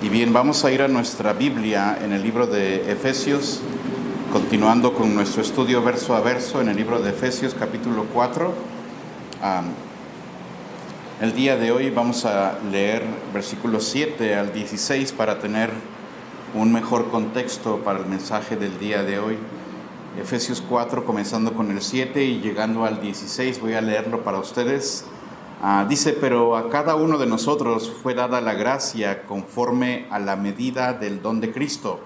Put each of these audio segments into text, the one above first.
Y bien, vamos a ir a nuestra Biblia en el libro de Efesios, continuando con nuestro estudio verso a verso en el libro de Efesios capítulo 4. El día de hoy vamos a leer versículos 7 al 16 para tener un mejor contexto para el mensaje del día de hoy. Efesios 4, comenzando con el 7 y llegando al 16, voy a leerlo para ustedes. Dice: pero a cada uno de nosotros fue dada la gracia conforme a la medida del don de Cristo.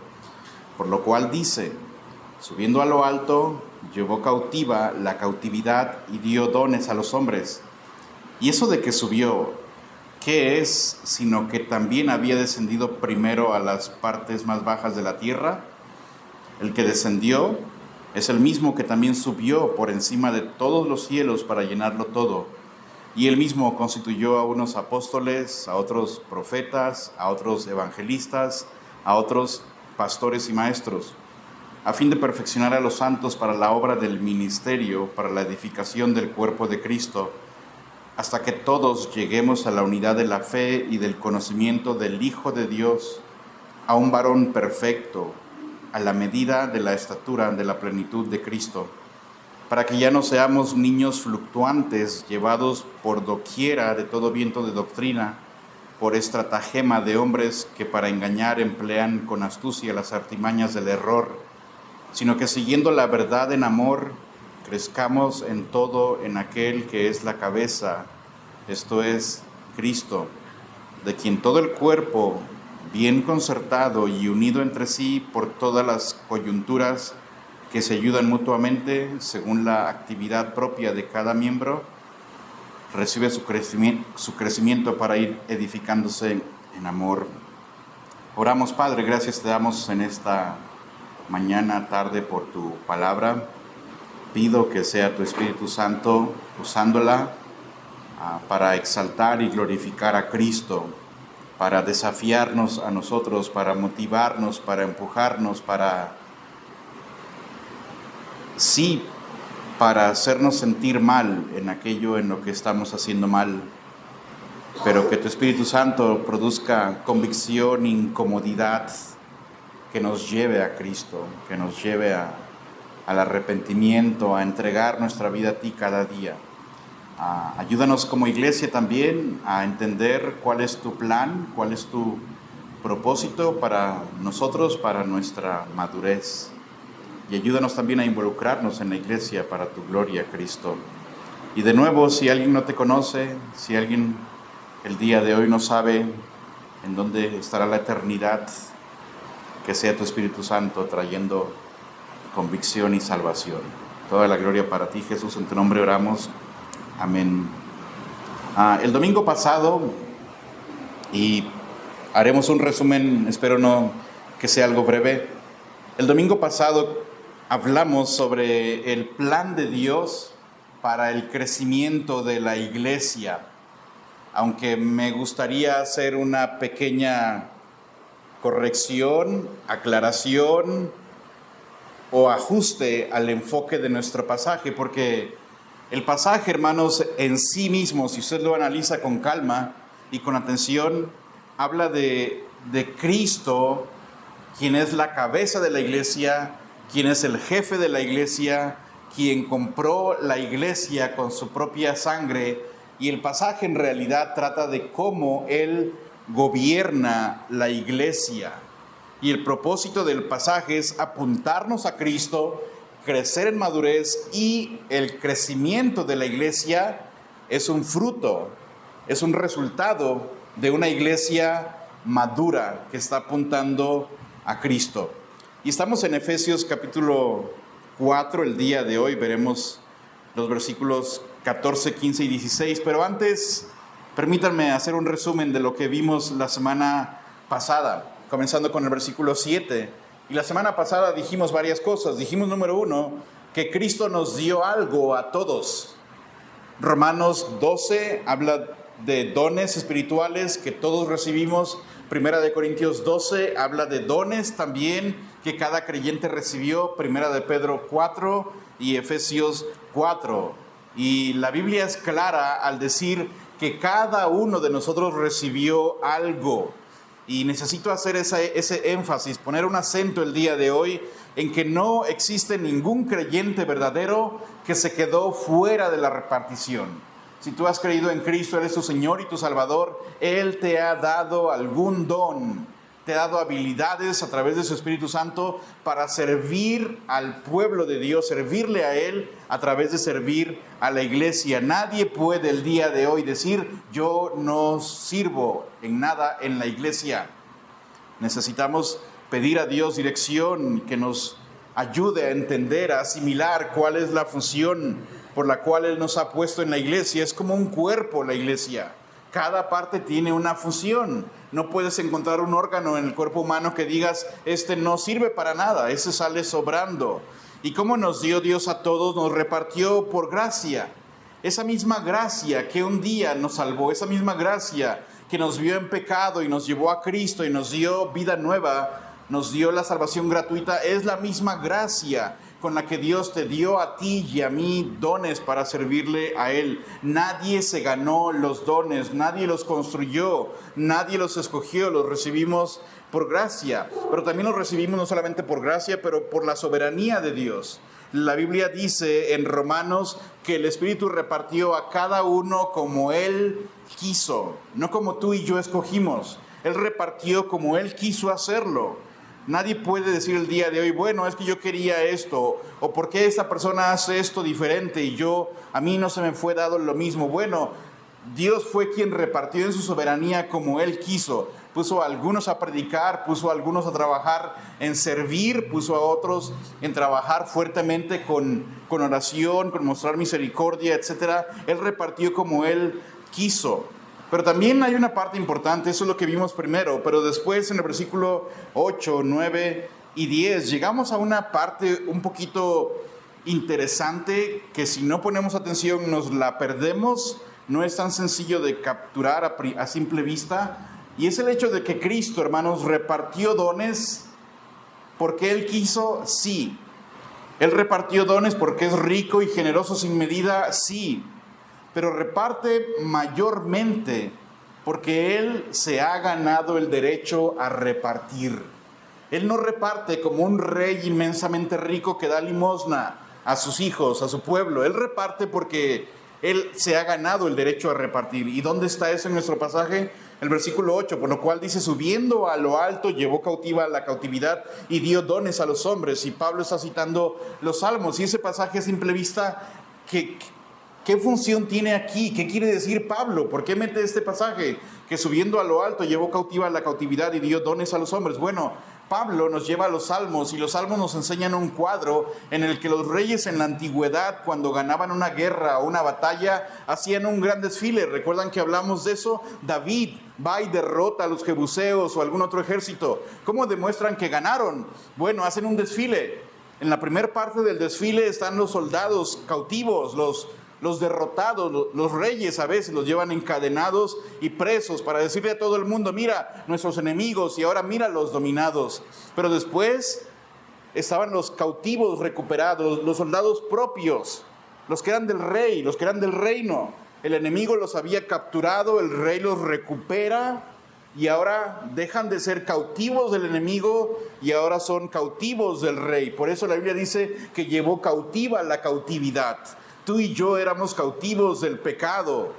Por lo cual dice: subiendo a lo alto, llevó cautiva la cautividad y dio dones a los hombres. Y eso de que subió, ¿qué es? Sino que también había descendido primero a las partes más bajas de la tierra. El que descendió es el mismo que también subió por encima de todos los cielos para llenarlo todo. Y él mismo constituyó a unos apóstoles, a otros profetas, a otros evangelistas, a otros pastores y maestros, a fin de perfeccionar a los santos para la obra del ministerio, para la edificación del cuerpo de Cristo, hasta que todos lleguemos a la unidad de la fe y del conocimiento del Hijo de Dios, a un varón perfecto, a la medida de la estatura de la plenitud de Cristo, para que ya no seamos niños fluctuantes, llevados por doquiera de todo viento de doctrina, por estratagema de hombres que para engañar emplean con astucia las artimañas del error, sino que siguiendo la verdad en amor, crezcamos en todo en aquel que es la cabeza, esto es, Cristo, de quien todo el cuerpo, bien concertado y unido entre sí por todas las coyunturas que se ayudan mutuamente según la actividad propia de cada miembro, recibe su crecimiento para ir edificándose en amor. Oramos. Padre, gracias te damos en esta mañana, tarde, por tu palabra. Pido que sea tu Espíritu Santo usándola para exaltar y glorificar a Cristo, para desafiarnos a nosotros, para motivarnos, para empujarnos, para hacernos sentir mal en aquello en lo que estamos haciendo mal, pero que tu Espíritu Santo produzca convicción, incomodidad, que nos lleve a Cristo, que nos lleve al arrepentimiento, a entregar nuestra vida a ti cada día. Ayúdanos como iglesia también a entender cuál es tu plan, cuál es tu propósito para nosotros, para nuestra madurez. Y ayúdanos también a involucrarnos en la iglesia para tu gloria, Cristo. Y de nuevo, si alguien no te conoce, si alguien el día de hoy no sabe en dónde estará la eternidad, que sea tu Espíritu Santo trayendo convicción y salvación. Toda la gloria para ti, Jesús, en tu nombre oramos. Amén. El domingo pasado, y haremos un resumen, espero no que sea algo breve. El domingo pasado hablamos sobre el plan de Dios para el crecimiento de la iglesia, aunque me gustaría hacer una pequeña corrección, aclaración o ajuste al enfoque de nuestro pasaje, porque el pasaje, hermanos, en sí mismo, si usted lo analiza con calma y con atención, habla de Cristo, quien es la cabeza de la iglesia, quien es el jefe de la iglesia, quien compró la iglesia con su propia sangre, y el pasaje en realidad trata de cómo Él gobierna la iglesia. Y el propósito del pasaje es apuntarnos a Cristo, crecer en madurez, y el crecimiento de la iglesia es un fruto, es un resultado de una iglesia madura que está apuntando a Cristo. Y estamos en Efesios capítulo 4, el día de hoy veremos los versículos 14, 15 y 16, pero antes permítanme hacer un resumen de lo que vimos la semana pasada, comenzando con el versículo 7. Y la semana pasada dijimos varias cosas. Dijimos, número 1, que Cristo nos dio algo a todos. Romanos 12 habla de dones espirituales que todos recibimos. Primera de Corintios 12 habla de dones también que cada creyente recibió. Primera de Pedro 4 y Efesios 4. Y la Biblia es clara al decir que cada uno de nosotros recibió algo. Y necesito hacer ese énfasis, poner un acento el día de hoy en que no existe ningún creyente verdadero que se quedó fuera de la repartición. Si tú has creído en Cristo, Él es tu Señor y tu Salvador, Él te ha dado algún don, te ha dado habilidades a través de su Espíritu Santo para servir al pueblo de Dios, servirle a Él a través de servir a la iglesia. Nadie puede el día de hoy decir, yo no sirvo en nada en la iglesia. Necesitamos pedir a Dios dirección, que nos ayude a entender, a asimilar cuál es la función por la cual Él nos ha puesto en la iglesia. Es como un cuerpo la iglesia. Cada parte tiene una función. No puedes encontrar un órgano en el cuerpo humano que digas, este no sirve para nada, ese sale sobrando. Y como nos dio Dios a todos, nos repartió por gracia. Esa misma gracia que un día nos salvó, esa misma gracia que nos vio en pecado y nos llevó a Cristo y nos dio vida nueva, nos dio la salvación gratuita, es la misma gracia con la que Dios te dio a ti y a mí dones para servirle a Él. Nadie se ganó los dones, nadie los construyó, nadie los escogió, los recibimos por gracia. Pero también los recibimos no solamente por gracia, pero por la soberanía de Dios. La Biblia dice en Romanos que el Espíritu repartió a cada uno como Él quiso, no como tú y yo escogimos. Él repartió como Él quiso hacerlo. Nadie puede decir el día de hoy, bueno, es que yo quería esto, o por qué esta persona hace esto diferente y a mí no se me fue dado lo mismo. Bueno, Dios fue quien repartió en su soberanía como Él quiso. Puso a algunos a predicar, puso a algunos a trabajar en servir, puso a otros en trabajar fuertemente con oración, con mostrar misericordia, etc. Él repartió como Él quiso. Pero también hay una parte importante, eso es lo que vimos primero, pero después en el versículo 8, 9 y 10 llegamos a una parte un poquito interesante que si no ponemos atención nos la perdemos, no es tan sencillo de capturar a simple vista, y es el hecho de que Cristo, hermanos, repartió dones porque Él quiso, sí. Él repartió dones porque es rico y generoso sin medida, sí. Pero reparte mayormente porque Él se ha ganado el derecho a repartir. Él no reparte como un rey inmensamente rico que da limosna a sus hijos, a su pueblo. Él reparte porque Él se ha ganado el derecho a repartir. ¿Y dónde está eso en nuestro pasaje? El versículo 8, por lo cual dice, subiendo a lo alto, llevó cautiva la cautividad y dio dones a los hombres. Y Pablo está citando los salmos. Y ese pasaje a simple vista, ¿qué función tiene aquí? ¿Qué quiere decir Pablo? ¿Por qué mete este pasaje? Que subiendo a lo alto llevó cautiva la cautividad y dio dones a los hombres. Bueno, Pablo nos lleva a los salmos y los salmos nos enseñan un cuadro en el que los reyes en la antigüedad, cuando ganaban una guerra o una batalla, hacían un gran desfile. ¿Recuerdan que hablamos de eso? David va y derrota a los jebuseos o algún otro ejército. ¿Cómo demuestran que ganaron? Bueno, hacen un desfile. En la primera parte del desfile están los soldados cautivos, los derrotados, los reyes a veces los llevan encadenados y presos para decirle a todo el mundo, mira nuestros enemigos y ahora mira los dominados. Pero después estaban los cautivos recuperados, los soldados propios, los que eran del rey, los que eran del reino. El enemigo los había capturado, el rey los recupera y ahora dejan de ser cautivos del enemigo y ahora son cautivos del rey. Por eso la Biblia dice que llevó cautiva la cautividad. Tú y yo éramos cautivos del pecado,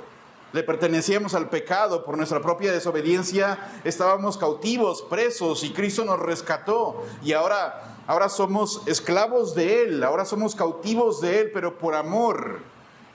le pertenecíamos al pecado por nuestra propia desobediencia, estábamos cautivos, presos y Cristo nos rescató y ahora somos esclavos de Él, ahora somos cautivos de Él, pero por amor.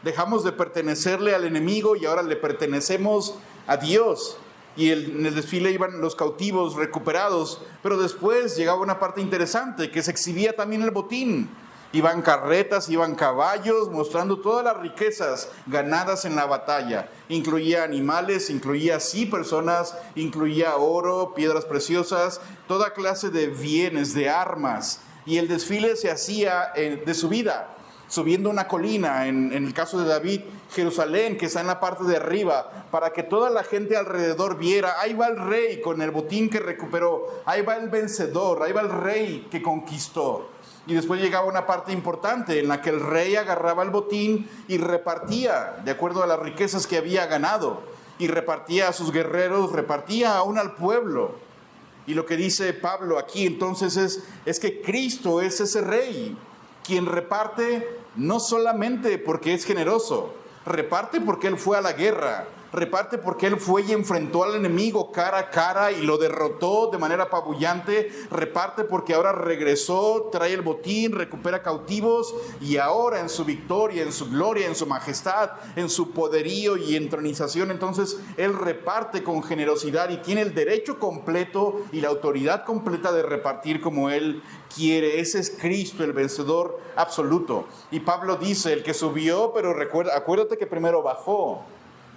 Dejamos de pertenecerle al enemigo y ahora le pertenecemos a Dios. Y en el desfile iban los cautivos recuperados, pero después llegaba una parte interesante que se exhibía también el botín. Iban carretas, iban caballos, mostrando todas las riquezas ganadas en la batalla. Incluía animales, incluía sí personas, incluía oro, piedras preciosas, toda clase de bienes, de armas. Y el desfile se hacía de subida, subiendo una colina, en el caso de David, Jerusalén, que está en la parte de arriba, para que toda la gente alrededor viera, ahí va el rey con el botín que recuperó, ahí va el vencedor, ahí va el rey que conquistó. Y después llegaba una parte importante en la que el rey agarraba el botín y repartía de acuerdo a las riquezas que había ganado. Y repartía a sus guerreros, repartía aún al pueblo. Y lo que dice Pablo aquí entonces es que Cristo es ese rey, quien reparte no solamente porque es generoso, reparte porque Él fue a la guerra, reparte porque Él fue y enfrentó al enemigo cara a cara y lo derrotó de manera apabullante, reparte porque ahora regresó, trae el botín, recupera cautivos y ahora en su victoria, en su gloria, en su majestad, en su poderío y entronización, entonces Él reparte con generosidad y tiene el derecho completo y la autoridad completa de repartir como Él quiere. Ese es Cristo, el vencedor absoluto. Y Pablo dice, el que subió, pero acuérdate que primero bajó.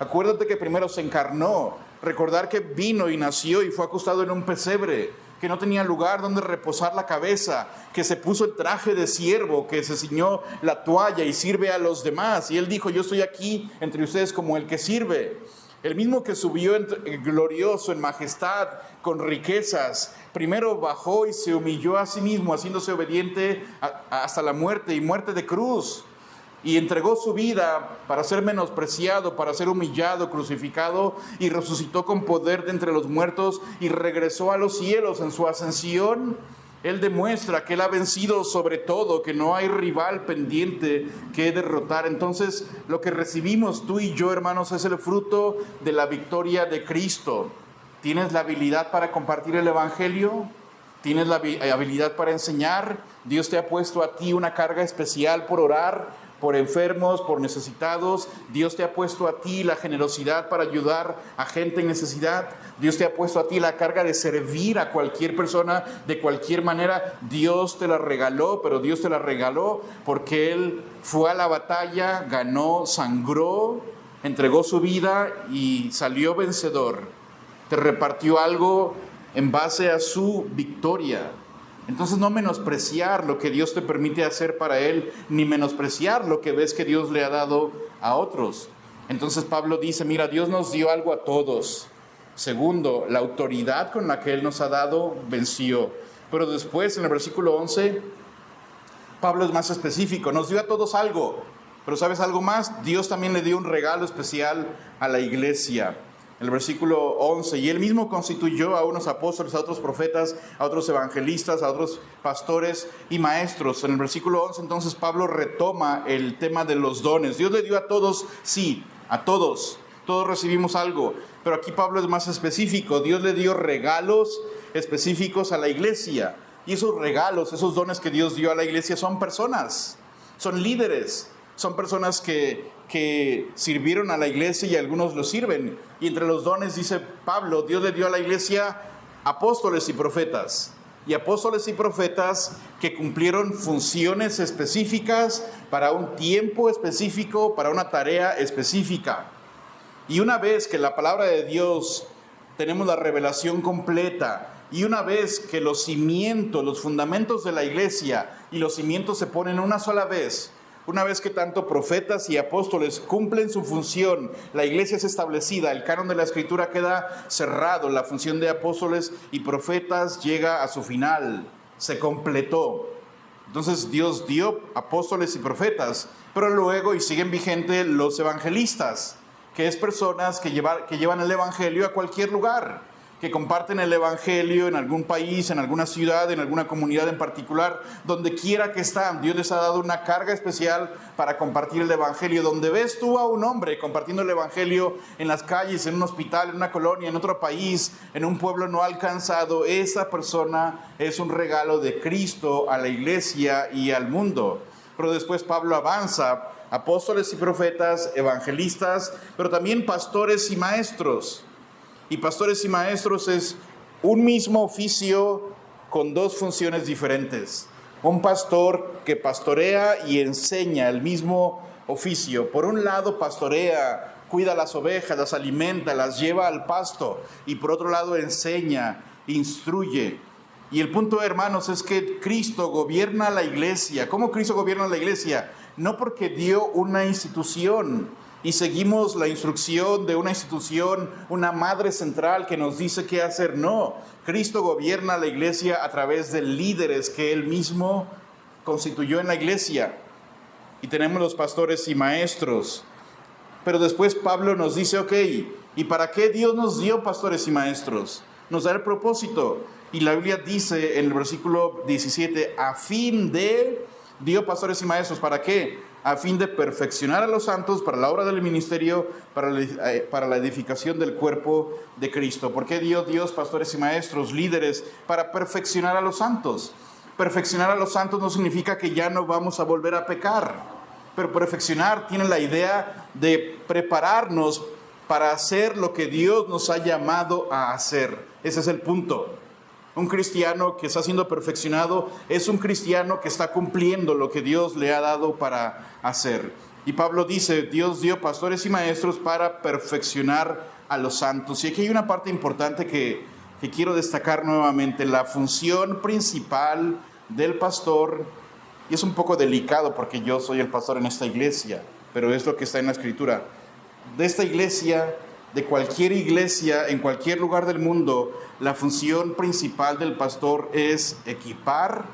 Acuérdate que primero se encarnó, recordar que vino y nació y fue acostado en un pesebre, que no tenía lugar donde reposar la cabeza, que se puso el traje de siervo, que se ciñó la toalla y sirve a los demás. Y Él dijo, yo estoy aquí entre ustedes como el que sirve. El mismo que subió glorioso en majestad, con riquezas, primero bajó y se humilló a sí mismo, haciéndose obediente hasta la muerte y muerte de cruz. Y entregó su vida para ser menospreciado, para ser humillado, crucificado, y resucitó con poder de entre los muertos y regresó a los cielos. En su ascensión, Él demuestra que Él ha vencido sobre todo, que no hay rival pendiente que derrotar. Entonces, lo que recibimos tú y yo, hermanos, es el fruto de la victoria de Cristo. ¿Tienes la habilidad para compartir el Evangelio? ¿Tienes la habilidad para enseñar? Dios te ha puesto a ti una carga especial por orar por enfermos, por necesitados. Dios te ha puesto a ti la generosidad para ayudar a gente en necesidad. Dios te ha puesto a ti la carga de servir a cualquier persona de cualquier manera. Dios te la regaló, pero Dios te la regaló porque Él fue a la batalla, ganó, sangró, entregó su vida y salió vencedor. Te repartió algo en base a su victoria. Entonces no menospreciar lo que Dios te permite hacer para Él, ni menospreciar lo que ves que Dios le ha dado a otros. Entonces Pablo dice, mira, Dios nos dio algo a todos. Segundo, la autoridad con la que Él nos ha dado venció. Pero después, en el versículo 11, Pablo es más específico, nos dio a todos algo. Pero ¿sabes algo más? Dios también le dio un regalo especial a la iglesia. El versículo 11, y Él mismo constituyó a unos apóstoles, a otros profetas, a otros evangelistas, a otros pastores y maestros. En el versículo 11 entonces Pablo retoma el tema de los dones. Dios le dio a todos, sí, a todos recibimos algo, pero aquí Pablo es más específico. Dios le dio regalos específicos a la iglesia, y esos regalos, esos dones que Dios dio a la iglesia son personas, son líderes. Son personas que sirvieron a la iglesia y algunos lo sirven. Y entre los dones, dice Pablo, Dios le dio a la iglesia apóstoles y profetas. Y apóstoles y profetas que cumplieron funciones específicas para un tiempo específico, para una tarea específica. Y una vez que la palabra de Dios tenemos la revelación completa, y una vez que los cimientos, los fundamentos de la iglesia y los cimientos se ponen una sola vez, una vez que tanto profetas y apóstoles cumplen su función, la iglesia es establecida, el canon de la Escritura queda cerrado, la función de apóstoles y profetas llega a su final, se completó. Entonces Dios dio apóstoles y profetas, pero luego y siguen vigentes los evangelistas, que es personas que llevan el evangelio a cualquier lugar, que comparten el evangelio en algún país, en alguna ciudad, en alguna comunidad en particular, donde quiera que están. Dios les ha dado una carga especial para compartir el evangelio. Donde ves tú a un hombre compartiendo el evangelio en las calles, en un hospital, en una colonia, en otro país, en un pueblo no alcanzado, esa persona es un regalo de Cristo a la iglesia y al mundo. Pero después Pablo avanza, apóstoles y profetas, evangelistas, pero también pastores y maestros. Y pastores y maestros es un mismo oficio con dos funciones diferentes. Un pastor que pastorea y enseña el mismo oficio. Por un lado pastorea, cuida las ovejas, las alimenta, las lleva al pasto. Y por otro lado enseña, instruye. Y el punto, hermanos, es que Cristo gobierna la iglesia. ¿Cómo Cristo gobierna la iglesia? No porque dio una institución y seguimos la instrucción de una institución, una madre central que nos dice qué hacer. No, Cristo gobierna la iglesia a través de líderes que Él mismo constituyó en la iglesia. Y tenemos los pastores y maestros. Pero después Pablo nos dice, ok, ¿y para qué Dios nos dio pastores y maestros? nos da el propósito. Y la Biblia dice en el versículo 17, a fin de, dio pastores y maestros, ¿para qué? A fin de perfeccionar a los santos para la obra del ministerio, para la edificación del cuerpo de Cristo. ¿Por qué dio Dios pastores y maestros, líderes? Para perfeccionar a los santos. Perfeccionar a los santos no significa que ya no vamos a volver a pecar, pero perfeccionar tiene la idea de prepararnos para hacer lo que Dios nos ha llamado a hacer. Ese es el punto. Un cristiano que está siendo perfeccionado es un cristiano que está cumpliendo lo que Dios le ha dado para hacer. Y Pablo dice, Dios dio pastores y maestros para perfeccionar a los santos. Y aquí hay una parte importante que quiero destacar nuevamente. La función principal del pastor, y es un poco delicado porque yo soy el pastor en esta iglesia, pero es lo que está en la Escritura. De esta iglesia, de cualquier iglesia, en cualquier lugar del mundo, la función principal del pastor es equipar,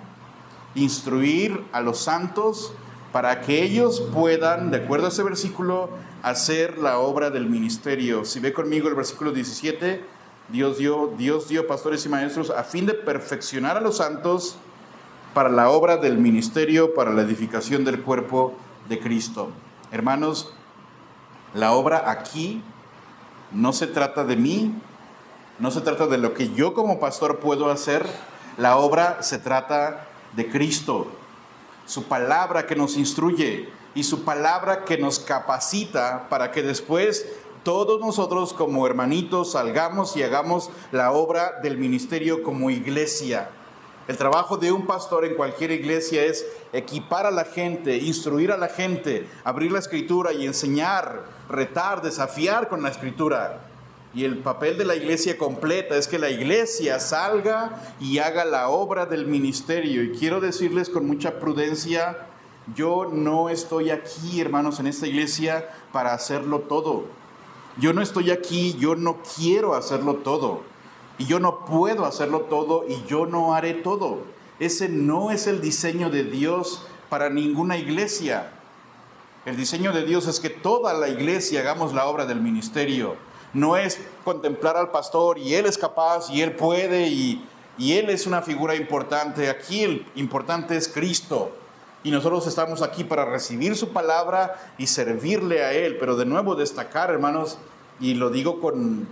instruir a los santos para que ellos puedan, de acuerdo a ese versículo, hacer la obra del ministerio. Si ve conmigo el versículo 17, Dios dio pastores y maestros a fin de perfeccionar a los santos para la obra del ministerio, para la edificación del cuerpo de Cristo. Hermanos, la obra aquí no se trata de mí, no se trata de lo que yo como pastor puedo hacer. La obra se trata de Cristo, su palabra que nos instruye y su palabra que nos capacita para que después todos nosotros como hermanitos salgamos y hagamos la obra del ministerio como iglesia. El trabajo de un pastor en cualquier iglesia es equipar a la gente, instruir a la gente, abrir la Escritura y enseñar, retar, desafiar con la Escritura. Y el papel de la iglesia completa es que la iglesia salga y haga la obra del ministerio. Y quiero decirles con mucha prudencia, yo no estoy aquí, hermanos, en esta iglesia para hacerlo todo. Yo no estoy aquí, yo no quiero hacerlo todo. Y yo no puedo hacerlo todo y yo no haré todo. Ese no es el diseño de Dios para ninguna iglesia. El diseño de Dios es que toda la iglesia hagamos la obra del ministerio. No es contemplar al pastor y él es capaz y él puede y él es una figura importante. Aquí el importante es Cristo. Y nosotros estamos aquí para recibir su palabra y servirle a él. Pero de nuevo destacar, hermanos, y lo digo con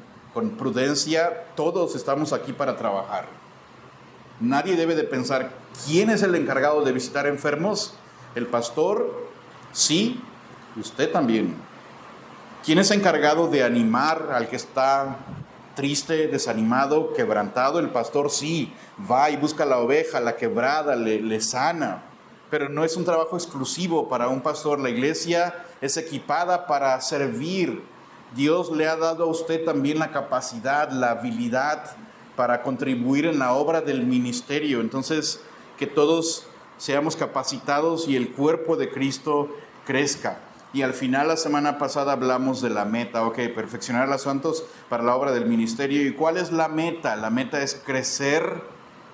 prudencia, todos estamos aquí para trabajar. Nadie debe de pensar, ¿quién es el encargado de visitar enfermos? ¿El pastor? Sí, usted también. ¿Quién es encargado de animar al que está triste, desanimado, quebrantado? El pastor sí, va y busca la oveja, la quebrada, le sana. Pero no es un trabajo exclusivo para un pastor. La iglesia es equipada para servir. Dios le ha dado a usted también la capacidad, la habilidad para contribuir en la obra del ministerio. Entonces, que todos seamos capacitados y el cuerpo de Cristo crezca. Y al final, la semana pasada hablamos de la meta, perfeccionar a los santos para la obra del ministerio. ¿Y cuál es la meta? La meta es crecer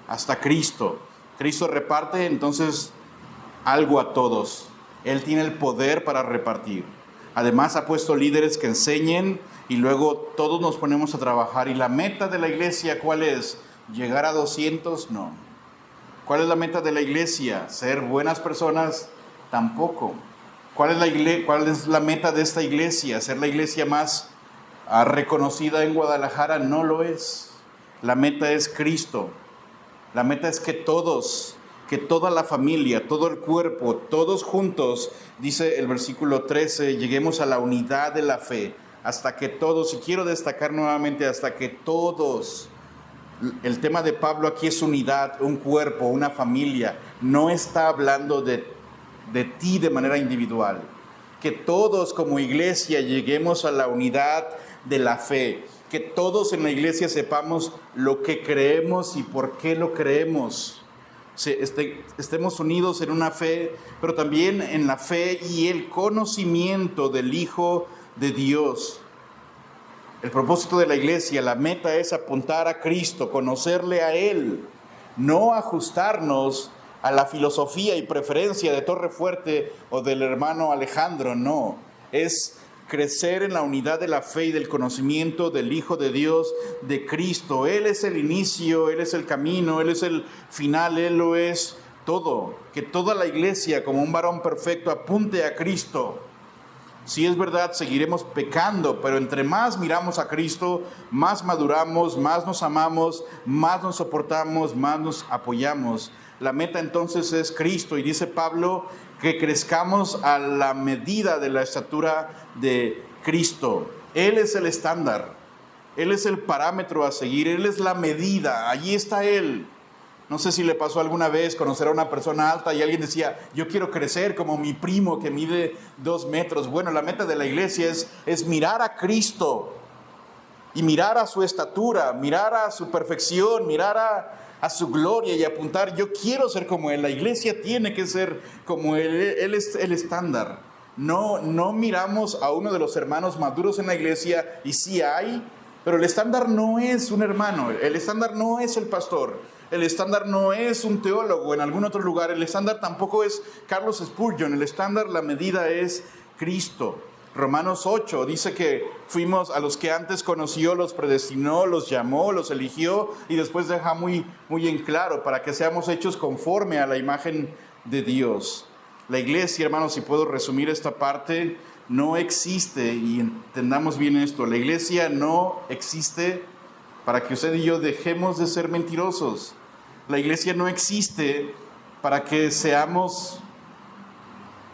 hasta Cristo. Cristo reparte entonces algo a todos. Él tiene el poder para repartir. Además ha puesto líderes que enseñen y luego todos nos ponemos a trabajar. ¿Y la meta de la iglesia cuál es? ¿Llegar a 200? No. ¿Cuál es la meta de la iglesia? ¿Ser buenas personas? Tampoco. ¿Cuál es la meta de esta iglesia? ¿Ser la iglesia más reconocida en Guadalajara? No lo es. La meta es Cristo. La meta es que toda la familia, todo el cuerpo, todos juntos, dice el versículo 13, lleguemos a la unidad de la fe, hasta que todos, y quiero destacar nuevamente, hasta que todos, el tema de Pablo aquí es unidad, un cuerpo, una familia, no está hablando de ti de manera individual, que todos como iglesia lleguemos a la unidad de la fe, que todos en la iglesia sepamos lo que creemos y por qué lo creemos. Estemos unidos en una fe, pero también en la fe y el conocimiento del Hijo de Dios. El propósito de la iglesia, la meta es apuntar a Cristo, conocerle a Él, no ajustarnos a la filosofía y preferencia de Torre Fuerte o del hermano Alejandro, no. Es crecer en la unidad de la fe y del conocimiento del Hijo de Dios, de Cristo. Él es el inicio, Él es el camino, Él es el final, Él lo es todo. Que toda la iglesia, como un varón perfecto, apunte a Cristo. Si es verdad, seguiremos pecando, pero entre más miramos a Cristo, más maduramos, más nos amamos, más nos soportamos, más nos apoyamos. La meta entonces es Cristo, y dice Pablo que crezcamos a la medida de la estatura de Cristo. Él es el estándar, Él es el parámetro a seguir, Él es la medida, allí está Él. No sé si le pasó alguna vez conocer a una persona alta y alguien decía, yo quiero crecer como mi primo que mide 2 metros. Bueno, la meta de la iglesia es mirar a Cristo y mirar a su estatura, mirar a su perfección, mirar a su gloria y apuntar, yo quiero ser como Él. La iglesia tiene que ser como Él, Él es el estándar. No miramos a uno de los hermanos maduros en la iglesia, y sí hay, pero el estándar no es un hermano, el estándar no es el pastor. El estándar no es un teólogo en algún otro lugar. El estándar tampoco es Carlos Spurgeon. El estándar, la medida es Cristo. Romanos 8 dice que fuimos a los que antes conoció, los predestinó, los llamó, los eligió, y después deja muy en claro para que seamos hechos conforme a la imagen de Dios. La iglesia, hermanos, si puedo resumir esta parte, no existe, y entendamos bien esto, la iglesia no existe para que usted y yo dejemos de ser mentirosos. La iglesia no existe para que seamos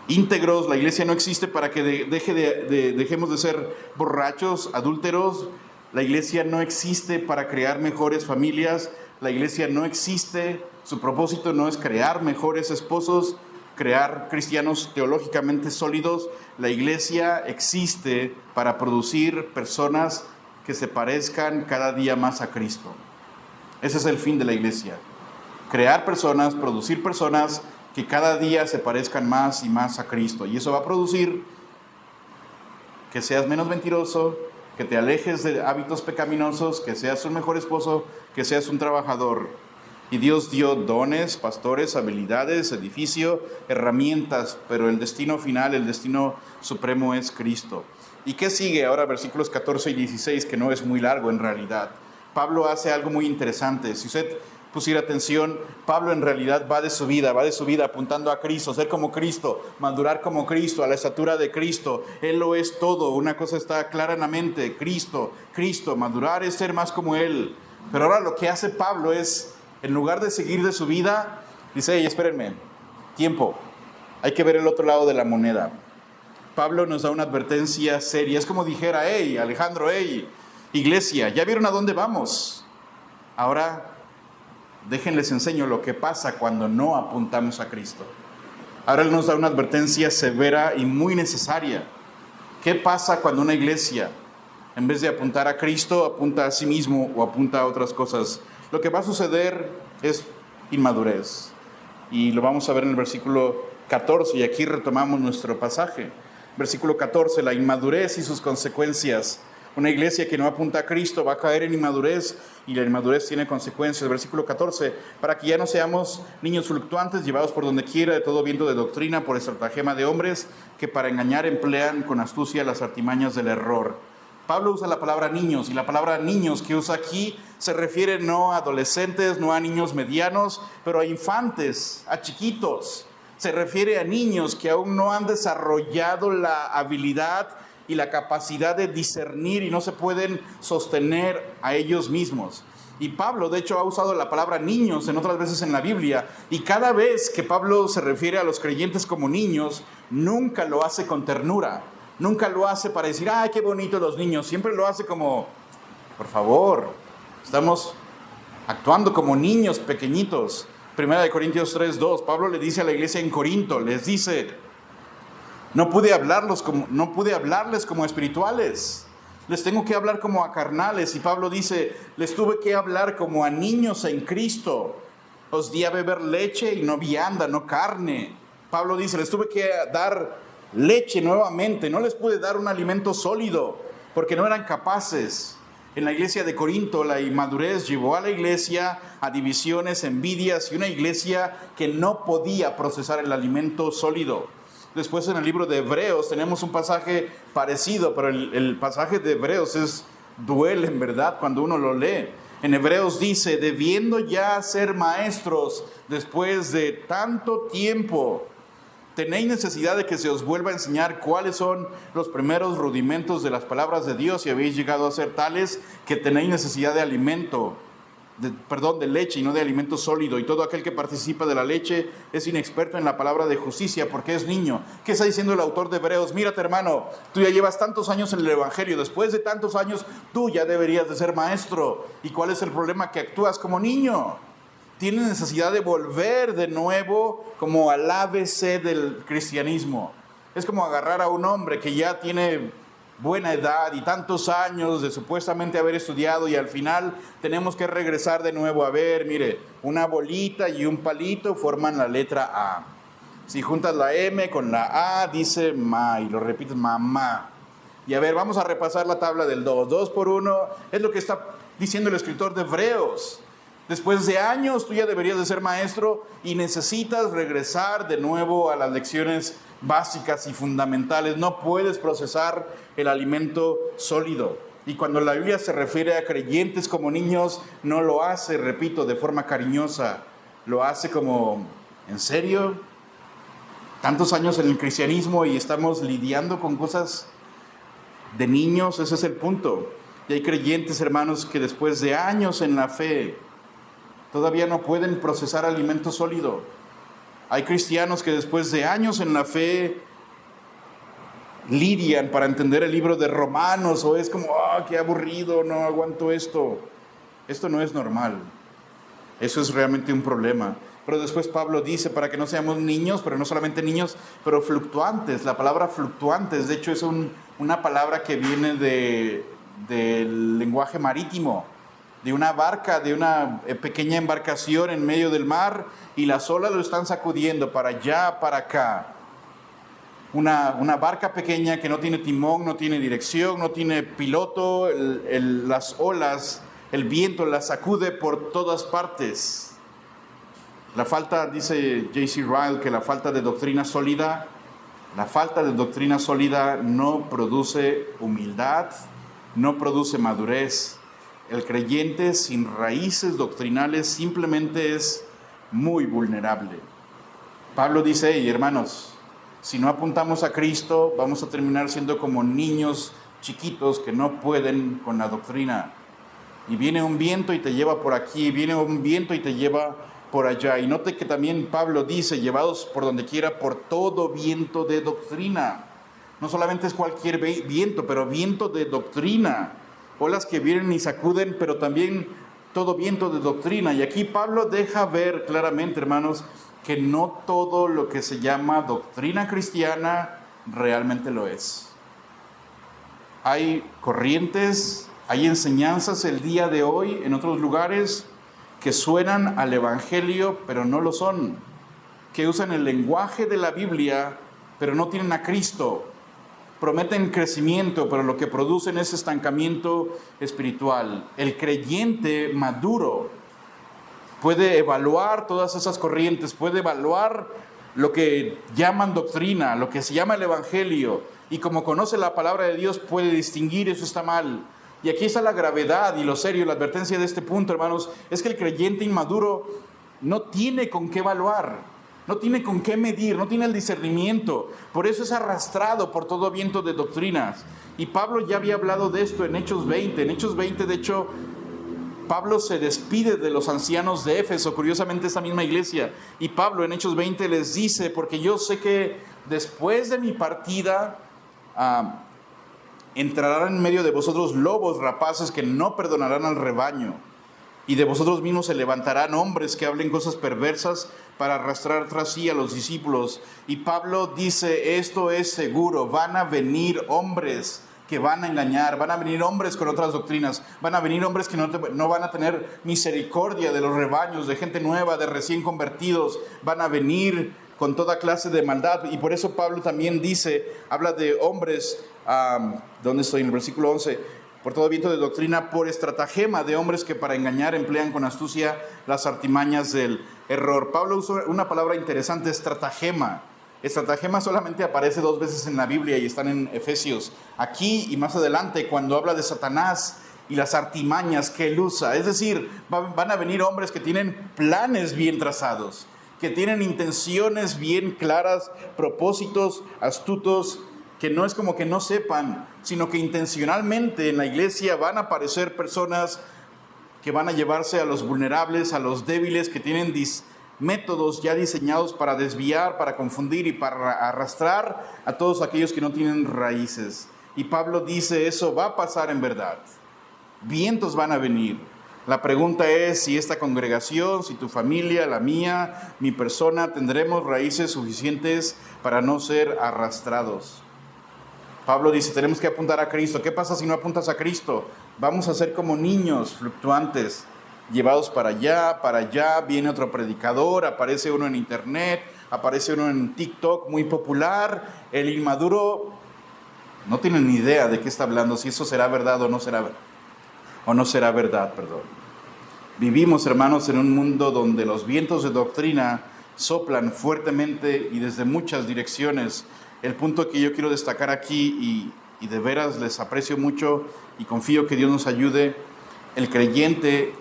íntegros. La iglesia no existe para que dejemos de ser borrachos, adúlteros. La iglesia no existe para crear mejores familias. La iglesia no existe, su propósito no es crear mejores esposos, crear cristianos teológicamente sólidos. La iglesia existe para producir personas que se parezcan cada día más a Cristo. Ese es el fin de la iglesia. Crear personas, producir personas que cada día se parezcan más y más a Cristo. Y eso va a producir que seas menos mentiroso, que te alejes de hábitos pecaminosos, que seas un mejor esposo, que seas un trabajador. Y Dios dio dones, pastores, habilidades, edificio, herramientas, pero el destino final, el destino supremo es Cristo. ¿Y qué sigue ahora? Versículos 14 y 16, que no es muy largo en realidad. Pablo hace algo muy interesante. Si usted pusiera atención, Pablo en realidad va de su vida apuntando a Cristo, ser como Cristo, madurar como Cristo, a la estatura de Cristo. Él lo es todo. Una cosa está clara en la mente: Cristo, madurar es ser más como Él. Pero ahora lo que hace Pablo es, en lugar de seguir de su vida, dice, hey, espérenme, tiempo, hay que ver el otro lado de la moneda. Pablo nos da una advertencia seria. Es como dijera, hey, Alejandro, hey, iglesia, ¿ya vieron a dónde vamos? Ahora déjenles enseño lo que pasa cuando no apuntamos a Cristo. Ahora Él nos da una advertencia severa y muy necesaria. ¿Qué pasa cuando una iglesia, en vez de apuntar a Cristo, apunta a sí mismo o apunta a otras cosas? Lo que va a suceder es inmadurez. Y lo vamos a ver en el versículo 14, y aquí retomamos nuestro pasaje. Versículo 14, la inmadurez y sus consecuencias. Una iglesia que no apunta a Cristo va a caer en inmadurez, y la inmadurez tiene consecuencias. Versículo 14, para que ya no seamos niños fluctuantes, llevados por donde quiera de todo viento de doctrina, por estratagema de hombres que para engañar emplean con astucia las artimañas del error. Pablo usa la palabra niños, y la palabra niños que usa aquí se refiere no a adolescentes, no a niños medianos, pero a infantes, a chiquitos. Se refiere a niños que aún no han desarrollado la habilidad y la capacidad de discernir y no se pueden sostener a ellos mismos. Y Pablo, de hecho, ha usado la palabra niños en otras veces en la Biblia, y cada vez que Pablo se refiere a los creyentes como niños, nunca lo hace con ternura, nunca lo hace para decir, ¡ay, qué bonitos los niños! Siempre lo hace como, por favor, estamos actuando como niños pequeñitos. 1 Corintios 3:2, Pablo le dice a la iglesia en Corinto, les dice, no pude hablarles como espirituales, les tengo que hablar como a carnales. Y Pablo dice, les tuve que hablar como a niños en Cristo. Os di a beber leche y no vianda, no carne. Pablo dice, les tuve que dar leche nuevamente, no les pude dar un alimento sólido, porque no eran capaces. En la iglesia de Corinto, la inmadurez llevó a la iglesia a divisiones, envidias, y una iglesia que no podía procesar el alimento sólido. Después en el libro de Hebreos tenemos un pasaje parecido, pero el pasaje de Hebreos duele en verdad cuando uno lo lee. En Hebreos dice, debiendo ya ser maestros después de tanto tiempo, tenéis necesidad de que se os vuelva a enseñar cuáles son los primeros rudimentos de las palabras de Dios y habéis llegado a ser tales que tenéis necesidad de alimento, de leche y no de alimento sólido. Y todo aquel que participa de la leche es inexperto en la palabra de justicia porque es niño. ¿Qué está diciendo el autor de Hebreos? Mírate, hermano, tú ya llevas tantos años en el Evangelio. Después de tantos años, tú ya deberías de ser maestro. ¿Y cuál es el problema? Que actúas como niño. Tienes necesidad de volver de nuevo como al ABC del cristianismo. Es como agarrar a un hombre que ya tiene buena edad y tantos años de supuestamente haber estudiado y al final tenemos que regresar de nuevo a ver, mire, una bolita y un palito forman la letra A. Si juntas la M con la A, dice ma y lo repites, mamá. Y a ver, vamos a repasar la tabla del 2. 2 por 1 es lo que está diciendo el escritor de Hebreos. Después de años tú ya deberías de ser maestro y necesitas regresar de nuevo a las lecciones básicas y fundamentales. No puedes procesar el alimento sólido. Y cuando la Biblia se refiere a creyentes como niños, no lo hace, repito, de forma cariñosa. Lo hace como, ¿en serio? Tantos años en el cristianismo y estamos lidiando con cosas de niños, ese es el punto. Y hay creyentes, hermanos, que después de años en la fe todavía no pueden procesar alimento sólido. Hay cristianos que después de años en la fe lidian para entender el libro de Romanos o es como, qué aburrido, no aguanto esto. Esto no es normal. Eso es realmente un problema. Pero después Pablo dice, para que no seamos niños, pero no solamente niños, pero fluctuantes. La palabra fluctuantes, de hecho, es una palabra que viene del lenguaje marítimo, de una barca, de una pequeña embarcación en medio del mar y las olas lo están sacudiendo para allá, para acá. Una barca pequeña que no tiene timón, no tiene dirección, no tiene piloto, las olas, el viento la sacude por todas partes. La falta, dice J.C. Ryle, que la falta de doctrina sólida no produce humildad, no produce madurez. El creyente sin raíces doctrinales simplemente es muy vulnerable. Pablo dice, hey, hermanos, si no apuntamos a Cristo, vamos a terminar siendo como niños chiquitos que no pueden con la doctrina. Y viene un viento y te lleva por aquí, viene un viento y te lleva por allá. Y note que también Pablo dice, llevados por donde quiera por todo viento de doctrina. No solamente es cualquier viento, pero viento de doctrina. Olas que vienen y sacuden, pero también todo viento de doctrina. Y aquí Pablo deja ver claramente, hermanos, que no todo lo que se llama doctrina cristiana realmente lo es. Hay corrientes, hay enseñanzas el día de hoy en otros lugares que suenan al Evangelio, pero no lo son. Que usan el lenguaje de la Biblia, pero no tienen a Cristo. Prometen crecimiento, pero lo que producen es estancamiento espiritual. El creyente maduro puede evaluar todas esas corrientes, puede evaluar lo que llaman doctrina, lo que se llama el Evangelio, y como conoce la palabra de Dios puede distinguir eso está mal. Y aquí está la gravedad y lo serio, la advertencia de este punto, hermanos, es que el creyente inmaduro no tiene con qué evaluar. No tiene con qué medir, no tiene el discernimiento. Por eso es arrastrado por todo viento de doctrinas. Y Pablo ya había hablado de esto en Hechos 20. En Hechos 20, de hecho, Pablo se despide de los ancianos de Éfeso, curiosamente esta misma iglesia. Y Pablo en Hechos 20 les dice, porque yo sé que después de mi partida entrarán en medio de vosotros lobos rapaces que no perdonarán al rebaño. Y de vosotros mismos se levantarán hombres que hablen cosas perversas para arrastrar tras sí a los discípulos. Y Pablo dice, esto es seguro, van a venir hombres que van a engañar, van a venir hombres con otras doctrinas, van a venir hombres que no van a tener misericordia de los rebaños, de gente nueva, de recién convertidos, van a venir con toda clase de maldad. Y por eso Pablo también dice, habla de hombres, ¿dónde estoy? En el versículo 11, por todo viento de doctrina, por estratagema de hombres que para engañar emplean con astucia las artimañas del error. Pablo usa una palabra interesante, estratagema. Estratagema solamente aparece 2 veces en la Biblia y están en Efesios. Aquí y más adelante cuando habla de Satanás y las artimañas que él usa. Es decir, van a venir hombres que tienen planes bien trazados, que tienen intenciones bien claras, propósitos astutos, que no es como que no sepan, sino que intencionalmente en la iglesia van a aparecer personas que van a llevarse a los vulnerables, a los débiles, que tienen métodos ya diseñados para desviar, para confundir y para arrastrar a todos aquellos que no tienen raíces. Y Pablo dice, eso va a pasar en verdad. Vientos van a venir. La pregunta es si esta congregación, si tu familia, la mía, mi persona, tendremos raíces suficientes para no ser arrastrados. Pablo dice, tenemos que apuntar a Cristo. ¿Qué pasa si no apuntas a Cristo? Vamos a ser como niños fluctuantes, llevados para allá, viene otro predicador, aparece uno en internet, aparece uno en TikTok muy popular. El inmaduro no tiene ni idea de qué está hablando, si eso será verdad o no será verdad. Vivimos, hermanos, en un mundo donde los vientos de doctrina soplan fuertemente y desde muchas direcciones. El punto que yo quiero destacar aquí, y de veras les aprecio mucho y confío que Dios nos ayude, el creyente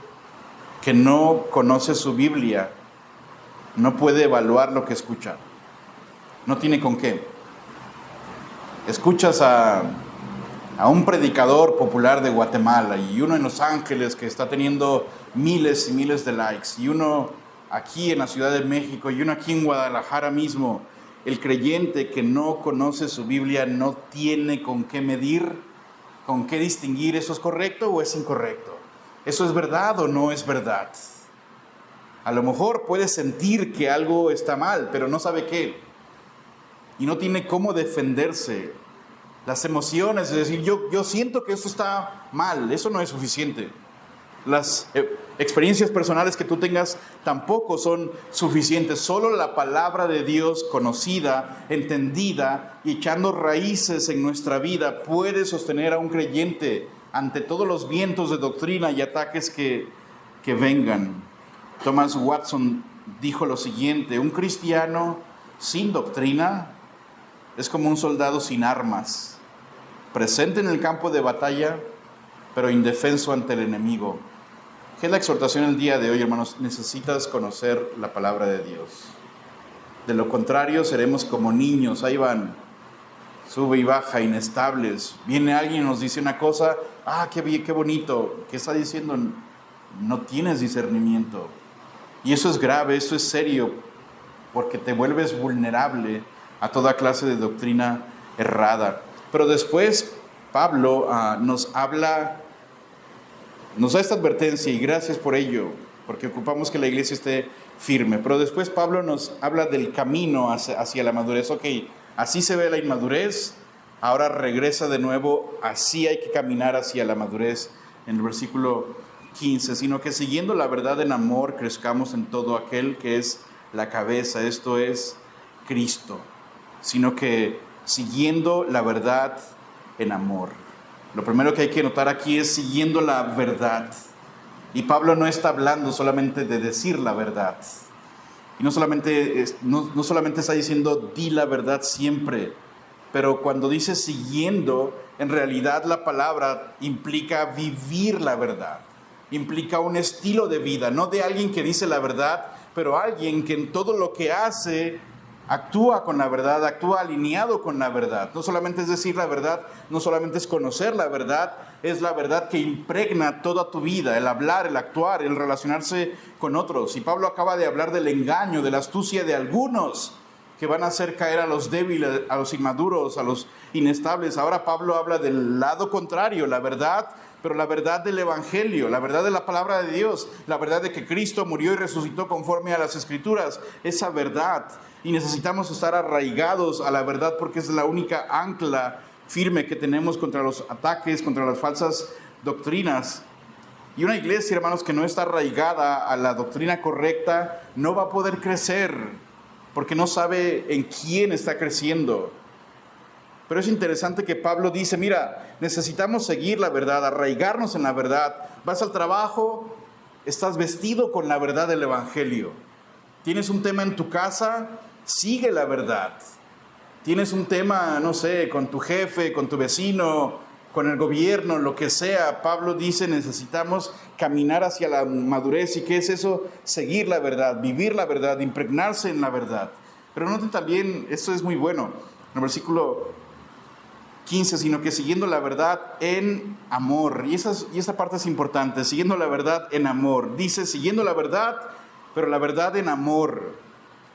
que no conoce su Biblia no puede evaluar lo que escucha. No tiene con qué. Escuchas a un predicador popular de Guatemala y uno en Los Ángeles que está teniendo miles y miles de likes, y uno aquí en la Ciudad de México y uno aquí en Guadalajara mismo. El creyente que no conoce su Biblia no tiene con qué medir, con qué distinguir, ¿eso es correcto o es incorrecto? ¿Eso es verdad o no es verdad? A lo mejor puede sentir que algo está mal, pero no sabe qué. Y no tiene cómo defenderse. Las emociones, es decir, yo siento que esto está mal, eso no es suficiente. Las experiencias personales que tú tengas tampoco son suficientes. Solo la palabra de Dios conocida, entendida y echando raíces en nuestra vida puede sostener a un creyente ante todos los vientos de doctrina y ataques que vengan. Thomas Watson dijo lo siguiente: un cristiano sin doctrina es como un soldado sin armas, presente en el campo de batalla, pero indefenso ante el enemigo. ¿Qué es la exhortación el día de hoy, hermanos? Necesitas conocer la palabra de Dios. De lo contrario, seremos como niños, ahí van, sube y baja, inestables. Viene alguien y nos dice una cosa, qué bonito, ¿qué está diciendo? No tienes discernimiento. Y eso es grave, eso es serio, porque te vuelves vulnerable a toda clase de doctrina errada. Pero después Pablo nos da esta advertencia, y gracias por ello, porque ocupamos que la iglesia esté firme. Pero después Pablo nos habla del camino hacia la madurez. Ok, así se ve la inmadurez, ahora regresa de nuevo, así hay que caminar hacia la madurez en el versículo 15, sino que siguiendo la verdad en amor crezcamos en todo aquel que es la cabeza, esto es Cristo, sino que siguiendo la verdad en amor. Lo primero que hay que notar aquí es siguiendo la verdad. Y Pablo no está hablando solamente de decir la verdad. Y no solamente está diciendo di la verdad siempre, pero cuando dice siguiendo, en realidad la palabra implica vivir la verdad. Implica un estilo de vida, no de alguien que dice la verdad, pero alguien que en todo lo que hace actúa con la verdad, actúa alineado con la verdad. No solamente es decir la verdad, no solamente es conocer la verdad, es la verdad que impregna toda tu vida, el hablar, el actuar, el relacionarse con otros. Y Pablo acaba de hablar del engaño, de la astucia de algunos que van a hacer caer a los débiles, a los inmaduros, a los inestables. Ahora Pablo habla del lado contrario, la verdad, pero la verdad del Evangelio, la verdad de la palabra de Dios, la verdad de que Cristo murió y resucitó conforme a las Escrituras, esa verdad. Y necesitamos estar arraigados a la verdad porque es la única ancla firme que tenemos contra los ataques, contra las falsas doctrinas. Y una iglesia, hermanos, que no está arraigada a la doctrina correcta, no va a poder crecer porque no sabe en quién está creciendo. Pero es interesante que Pablo dice, mira, necesitamos seguir la verdad, arraigarnos en la verdad. Vas al trabajo, estás vestido con la verdad del Evangelio. Tienes un tema en tu casa, sigue la verdad. Tienes un tema, no sé, con tu jefe, con tu vecino, con el gobierno, lo que sea. Pablo dice, necesitamos caminar hacia la madurez. ¿Y qué es eso? Seguir la verdad, vivir la verdad, impregnarse en la verdad. Pero noten también, esto es muy bueno, en el versículo 15, sino que siguiendo la verdad en amor. Y esa parte es importante, siguiendo la verdad en amor. Dice, siguiendo la verdad, pero la verdad en amor.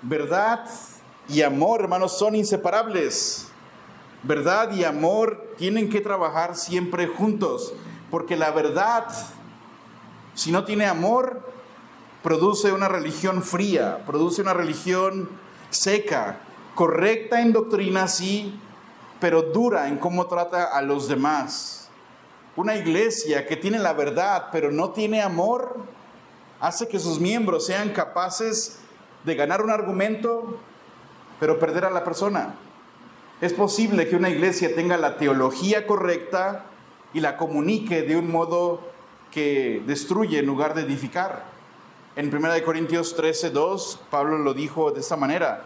Verdad y amor, hermanos, son inseparables. Verdad y amor tienen que trabajar siempre juntos, porque la verdad, si no tiene amor, produce una religión fría, produce una religión seca, correcta en doctrina, sí, pero dura en cómo trata a los demás. Una iglesia que tiene la verdad, pero no tiene amor, hace que sus miembros sean capaces de ganar un argumento, pero perder a la persona. Es posible que una iglesia tenga la teología correcta y la comunique de un modo que destruye en lugar de edificar. En 1 Corintios 13:2, Pablo lo dijo de esta manera: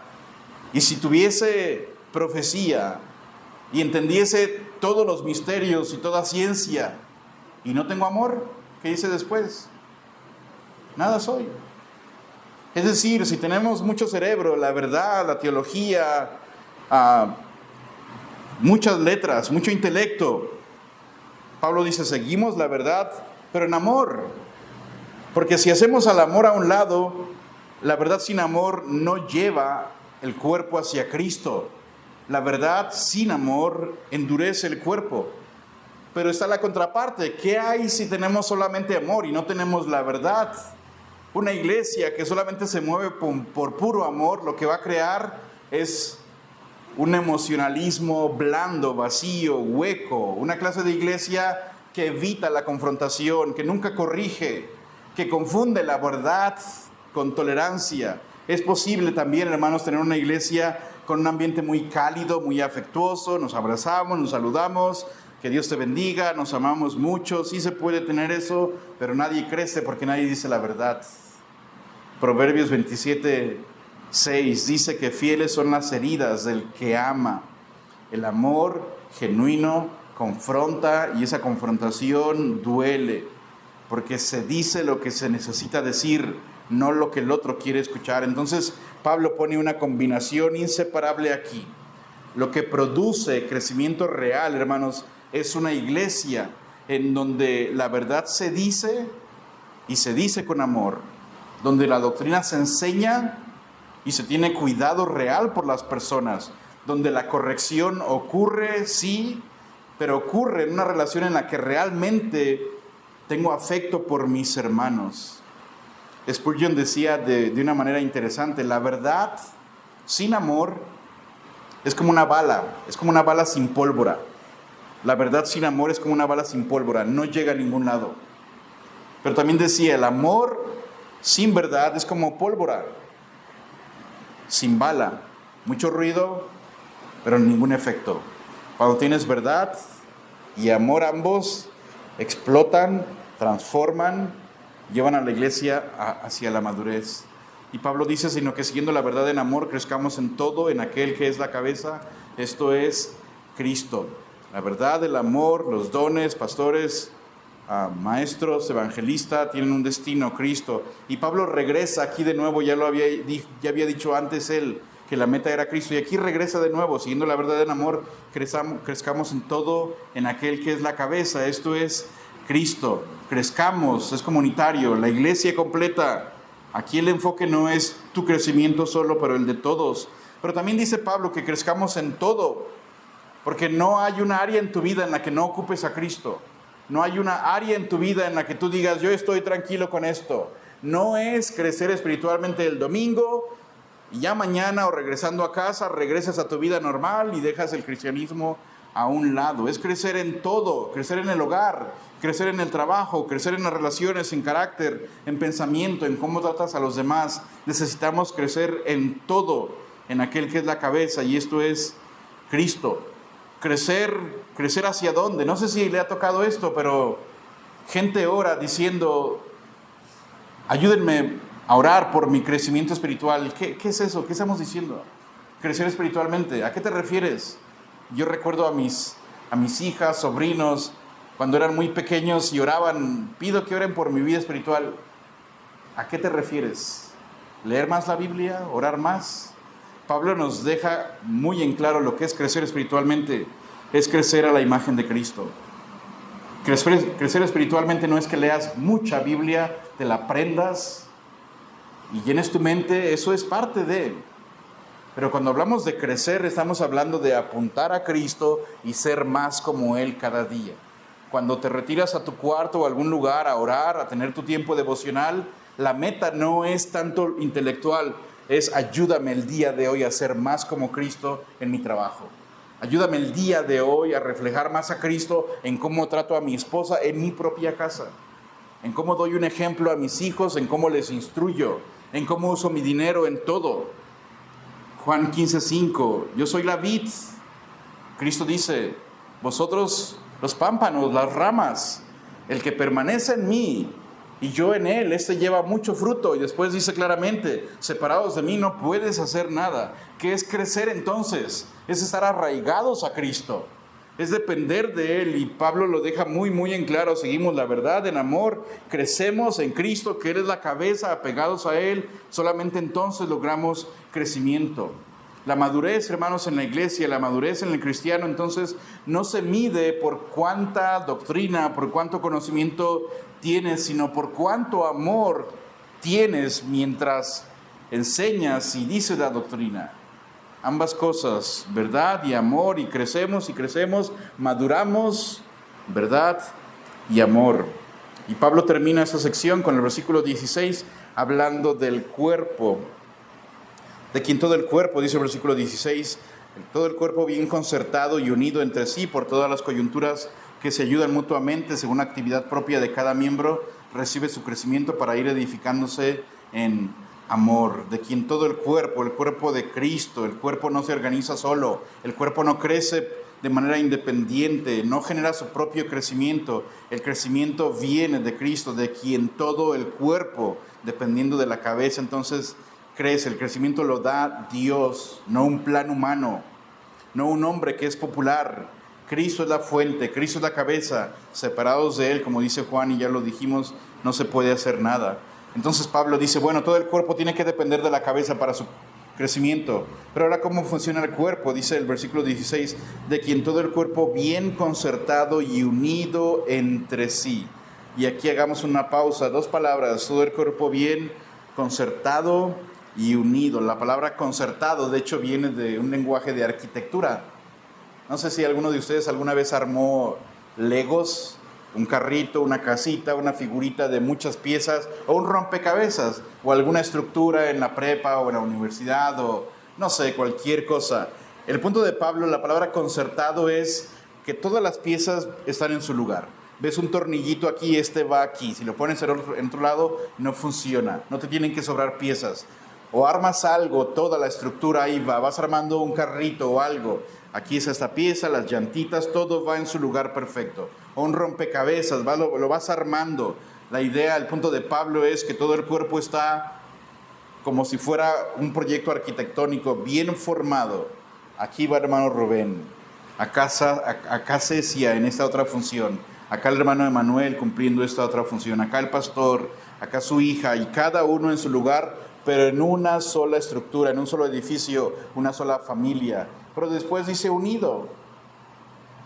y si tuviese profecía y entendiese todos los misterios y toda ciencia, y no tengo amor, ¿qué dice después? Nada soy. Es decir, si tenemos mucho cerebro, la verdad, la teología, muchas letras, mucho intelecto, Pablo dice, seguimos la verdad, pero en amor. Porque si hacemos al amor a un lado, la verdad sin amor no lleva el cuerpo hacia Cristo. La verdad sin amor endurece el cuerpo. Pero está la contraparte. ¿Qué hay si tenemos solamente amor y no tenemos la verdad? Una iglesia que solamente se mueve por puro amor, lo que va a crear es un emocionalismo blando, vacío, hueco. Una clase de iglesia que evita la confrontación, que nunca corrige, que confunde la verdad con tolerancia. Es posible también, hermanos, tener una iglesia con un ambiente muy cálido, muy afectuoso, nos abrazamos, nos saludamos, que Dios te bendiga, nos amamos mucho. Sí se puede tener eso, pero nadie crece porque nadie dice la verdad. Proverbios 27:6 dice que fieles son las heridas del que ama. El amor genuino confronta, y esa confrontación duele, porque se dice lo que se necesita decir, no lo que el otro quiere escuchar. Entonces Pablo pone una combinación inseparable aquí. Lo que produce crecimiento real, hermanos, es una iglesia en donde la verdad se dice y se dice con amor, donde la doctrina se enseña y se tiene cuidado real por las personas, donde la corrección ocurre, sí, pero ocurre en una relación en la que realmente tengo afecto por mis hermanos. Spurgeon decía de una manera interesante, la verdad sin amor es como una bala sin pólvora. La verdad sin amor es como una bala sin pólvora, no llega a ningún lado. Pero también decía, el amor sin verdad es como pólvora, sin bala, mucho ruido, pero ningún efecto. Cuando tienes verdad y amor, ambos explotan, transforman, llevan a la iglesia hacia la madurez. Y Pablo dice, sino que siguiendo la verdad en amor, crezcamos en todo, en aquel que es la cabeza, esto es Cristo. La verdad, el amor, los dones, pastores, maestros, evangelistas, tienen un destino, Cristo. Y Pablo regresa aquí de nuevo, ya había dicho antes él, que la meta era Cristo, y aquí regresa de nuevo, siguiendo la verdad en amor, crezcamos en todo, en aquel que es la cabeza, esto es Cristo. Crezcamos, es comunitario, la iglesia completa. Aquí el enfoque no es tu crecimiento solo, pero el de todos. Pero también dice Pablo que crezcamos en todo, porque no hay una área en tu vida en la que no ocupes a Cristo. No hay una área en tu vida en la que tú digas, yo estoy tranquilo con esto. No es crecer espiritualmente el domingo y ya mañana o regresando a casa regresas a tu vida normal y dejas el cristianismo a un lado. Es crecer en todo, crecer en el hogar, crecer en el trabajo, crecer en las relaciones, en carácter, en pensamiento, en cómo tratas a los demás. Necesitamos crecer en todo, en aquel que es la cabeza, y esto es Cristo. Crecer hacia dónde. No sé si le ha tocado esto, pero gente ora diciendo, ayúdenme a orar por mi crecimiento espiritual. ¿Qué es eso? ¿Qué estamos diciendo? Crecer espiritualmente. ¿A qué te refieres? Yo recuerdo a mis hijas, sobrinos, cuando eran muy pequeños y oraban, pido que oren por mi vida espiritual. ¿A qué te refieres? ¿Leer más la Biblia? ¿Orar más? Pablo nos deja muy en claro lo que es crecer espiritualmente. Es crecer a la imagen de Cristo. Crecer espiritualmente no es que leas mucha Biblia, te la aprendas y llenes tu mente, eso es parte de. Pero cuando hablamos de crecer, estamos hablando de apuntar a Cristo y ser más como Él cada día. Cuando te retiras a tu cuarto o a algún lugar a orar, a tener tu tiempo devocional, la meta no es tanto intelectual, es ayúdame el día de hoy a ser más como Cristo en mi trabajo. Ayúdame el día de hoy a reflejar más a Cristo en cómo trato a mi esposa en mi propia casa, en cómo doy un ejemplo a mis hijos, en cómo les instruyo, en cómo uso mi dinero, en todo. Juan 15:5, yo soy la vid. Cristo dice, vosotros los pámpanos, las ramas, el que permanece en mí y yo en él, este lleva mucho fruto. Y después dice claramente, separados de mí no puedes hacer nada. ¿Qué es crecer entonces? Es estar arraigados a Cristo, es depender de Él. Y Pablo lo deja muy, muy en claro. Seguimos la verdad en amor, crecemos en Cristo, que Él es la cabeza, apegados a Él. Solamente entonces logramos crecimiento. La madurez, hermanos, en la iglesia, la madurez en el cristiano, entonces no se mide por cuánta doctrina, por cuánto conocimiento tienes, sino por cuánto amor tienes mientras enseñas y dices la doctrina. Ambas cosas, verdad y amor, y crecemos, maduramos, verdad y amor. Y Pablo termina esa sección con el versículo 16, hablando del cuerpo, de quien todo el cuerpo, dice el versículo 16, todo el cuerpo bien concertado y unido entre sí por todas las coyunturas que se ayudan mutuamente según la actividad propia de cada miembro, recibe su crecimiento para ir edificándose en amor, de quien todo el cuerpo de Cristo, el cuerpo no se organiza solo, el cuerpo no crece de manera independiente, no genera su propio crecimiento, el crecimiento viene de Cristo, de quien todo el cuerpo, dependiendo de la cabeza, entonces crece. El crecimiento lo da Dios, no un plan humano, no un hombre que es popular. Cristo es la fuente, Cristo es la cabeza. Separados de Él, como dice Juan y ya lo dijimos, no se puede hacer nada. Entonces Pablo dice, bueno, todo el cuerpo tiene que depender de la cabeza para su crecimiento. Pero ahora, ¿cómo funciona el cuerpo? Dice el versículo 16, de quien todo el cuerpo bien concertado y unido entre sí. Y aquí hagamos una pausa, 2 palabras, todo el cuerpo bien concertado y unido. La palabra concertado, de hecho, viene de un lenguaje de arquitectura. No sé si alguno de ustedes alguna vez armó Legos, un carrito, una casita, una figurita de muchas piezas, o un rompecabezas, o alguna estructura en la prepa o en la universidad, o no sé, cualquier cosa. El punto de Pablo, la palabra concertado, es que todas las piezas están en su lugar. Ves un tornillito aquí, este va aquí. Si lo pones en otro lado, no funciona. No te tienen que sobrar piezas. O armas algo, toda la estructura ahí va. Vas armando un carrito o algo. Aquí es esta pieza, las llantitas, todo va en su lugar perfecto. O un rompecabezas, lo vas armando. La idea, el punto de Pablo es que todo el cuerpo está como si fuera un proyecto arquitectónico bien formado. Aquí va el hermano Rubén, acá Cecia en esta otra función, acá el hermano Emanuel cumpliendo esta otra función, acá el pastor, acá su hija, y cada uno en su lugar, pero en una sola estructura, en un solo edificio, una sola familia. Pero después dice unido,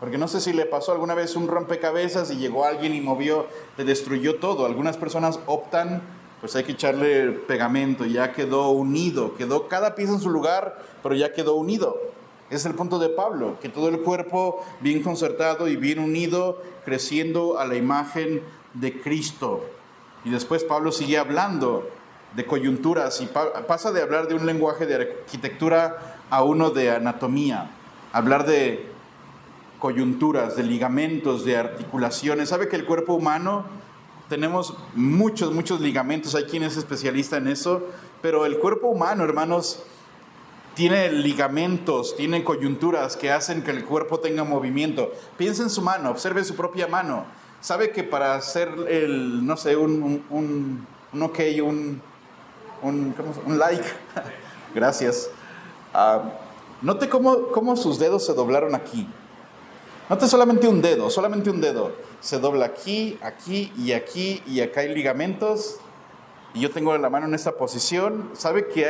porque no sé si le pasó alguna vez un rompecabezas y llegó alguien y movió, te destruyó todo. Algunas personas optan, pues hay que echarle pegamento, ya quedó unido, quedó cada pieza en su lugar, pero ya quedó unido. Ese es el punto de Pablo, que todo el cuerpo bien concertado y bien unido, creciendo a la imagen de Cristo. Y después Pablo sigue hablando de coyunturas y pasa de hablar de un lenguaje de arquitectura a uno de anatomía, hablar de coyunturas, de ligamentos, de articulaciones. ¿Sabe que el cuerpo humano tenemos muchos ligamentos? Hay quien es especialista en eso, pero el cuerpo humano, hermanos, tiene ligamentos, tiene coyunturas que hacen que el cuerpo tenga movimiento. Piensa en su mano, observe su propia mano. ¿Sabe que para hacer un un like. Gracias. Note cómo sus dedos se doblaron aquí. Note solamente un dedo. Se dobla aquí, aquí y aquí, y acá hay ligamentos. Y yo tengo la mano en esta posición. ¿Sabe que